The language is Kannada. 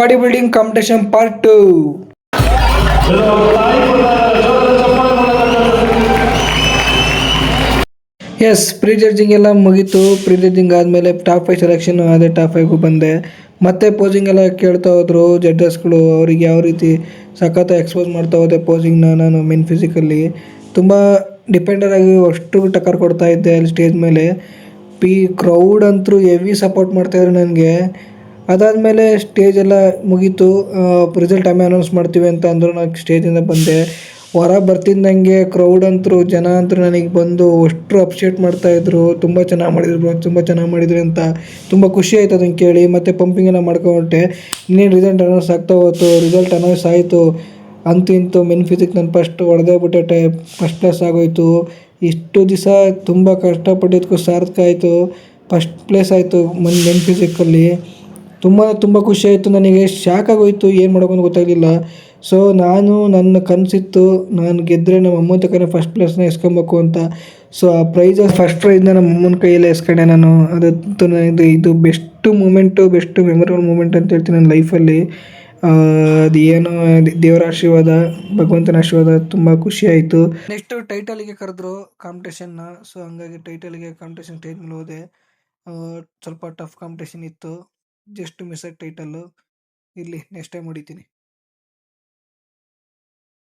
Body building competition part 2. Yes, pre judging ಎಲ್ಲ ಮುಗೀತು. ಪ್ರೀ ಜಡ್ಜಿಂಗ್ ಆದಮೇಲೆ ಟಾಪ್ 5 ಸೆಲೆಕ್ಷನ್ ಅದೇ ಟಾಪ್ 5ಗೂ ಬಂದೆ. ಮತ್ತೆ ಪೋಸಿಂಗ್ ಎಲ್ಲ ಕೇಳ್ತಾ ಹೋದ್ರು ಜಡ್ಜಸ್ಗಳು. ಅವ್ರಿಗೆ ಯಾವ ರೀತಿ ಸಖತ್ ಎಕ್ಸ್ಪೋಸ್ ಮಾಡ್ತಾ ಹೋದೆ ಪೋಸಿಂಗ್ನ. ನಾನು ಮೇನ್ ಫಿಸಿಕಲ್ಲಿ ತುಂಬ ಡಿಪೆಂಡರ್ ಆಗಿ ಅಷ್ಟು ಟಕ್ಕರ್ ಕೊಡ್ತಾ ಇದ್ದೆ ಅಲ್ಲಿ ಸ್ಟೇಜ್ ಮೇಲೆ. ಕ್ರೌಡ್ ಅಂತೂ ಹೆವಿ ಸಪೋರ್ಟ್ ಮಾಡ್ತಾಯಿದ್ರು ನನಗೆ. ಅದಾದಮೇಲೆ ಸ್ಟೇಜ್ ಎಲ್ಲ ಮುಗೀತು. ರಿಸಲ್ಟ್ ಆಮೇಲೆ ಅನೌನ್ಸ್ ಮಾಡ್ತೀವಿ ಅಂತ ಅಂದರು. ನಾನು ಸ್ಟೇಜಿಂದ ಬಂದೆ. ಹೊರ ಬರ್ತಿದ್ದಂಗೆ ಕ್ರೌಡ್ ಅಂತೂ ಜನ ಅಂತೂ ನನಗೆ ಬಂದು ಅಷ್ಟು ಅಪ್ರಿಷಿಯೇಟ್ ಮಾಡ್ತಾಯಿದ್ರು. ತುಂಬ ಚೆನ್ನಾಗಿ ಮಾಡಿದ್ರು ಬ್ರೋ, ತುಂಬ ಚೆನ್ನಾಗಿ ಮಾಡಿದ್ರಿ ಅಂತ. ತುಂಬ ಖುಷಿ ಆಯಿತು ಅದನ್ನು ಕೇಳಿ. ಮತ್ತು ಪಂಪಿಂಗ್ ಎಲ್ಲ ಮಾಡ್ಕೊಂಡ್ಬಿಟ್ಟೆ. ಇನ್ನೇನು ರಿಸಲ್ಟ್ ಅನೌನ್ಸ್ ಆಗ್ತಾ ಹೋಯ್ತು. ರಿಸಲ್ಟ್ ಅನೌನ್ಸ್ ಆಯಿತು. ಅಂತೂ ಇಂತೂ ಮೆನ್ ಫಿಸಿಕ್ ನಾನು ಫಸ್ಟ್ ಹೊಡೆದೇ ಫಸ್ಟ್ ಪ್ಲೇಸ್ ಆಗೋಯಿತು. ಇಷ್ಟು ದಿವಸ ತುಂಬ ಕಷ್ಟಪಟ್ಟಿದ್ದಕ್ಕೂ ಸಾರ್ಥಕ ಆಯಿತು. ಫಸ್ಟ್ ಪ್ಲೇಸ್ ಆಯಿತು ಮೆನ್ ಫಿಸಿಕಲ್ಲಿ. ತುಂಬ ಖುಷಿ ಆಯಿತು ನನಗೆ. ಶಾಕ್ ಆಗೋಯಿತು, ಏನು ಮಾಡೋದು ಅಂತ ಗೊತ್ತಾಗಲಿಲ್ಲ. ಸೊ ನಾನು ನನ್ನ ಕನಸಿತ್ತು, ನಾನು ಗೆದ್ದರೆ ನಮ್ಮ ಅಮ್ಮನ ತನಕ ಫಸ್ಟ್ ಪ್ಲೇಸ್ನ ಇಸ್ಕೊಬೇಕು ಅಂತ. ಸೊ ಆ ಫಸ್ಟ್ ಪ್ರೈಸ್ನ ನಮ್ಮ ಅಮ್ಮನ ಕೈಯಲ್ಲೇ ಇಸ್ಕೊಂಡೆ ನಾನು. ಅದಂತೂ ನನಗೆ ಇದು ಬೆಸ್ಟ್ ಮೆಮೊರಬಲ್ ಮೂಮೆಂಟ್ ಅಂತ ಹೇಳ್ತೀನಿ ನನ್ನ ಲೈಫಲ್ಲಿ. ಅದು ಏನೋ ದೇವರ ಆಶೀರ್ವಾದ, ಭಗವಂತನ ಆಶೀರ್ವಾದ. ತುಂಬ ಖುಷಿ ಆಯಿತು. ನೆಕ್ಸ್ಟ್ ಟೈಟಲ್ಗೆ ಕರೆದ್ರು ಕಾಂಪಿಟೇಷನ್ನ. ಸೊ ಹಂಗಾಗಿ ಟೈಟಲ್ಗೆ ಕಾಂಪಿಟೇಷನ್ ಸ್ಟೇಜ್ ಮೇಲೆ ಹೋದೆ. ಸ್ವಲ್ಪ ಟಫ್ ಕಾಂಪಿಟೇಷನ್ ಇತ್ತು. Just miss title. ಇರಲಿ, ನೆಕ್ಸ್ಟ್ ಟೈಮ್ ಹೊಡಿತೀನಿ.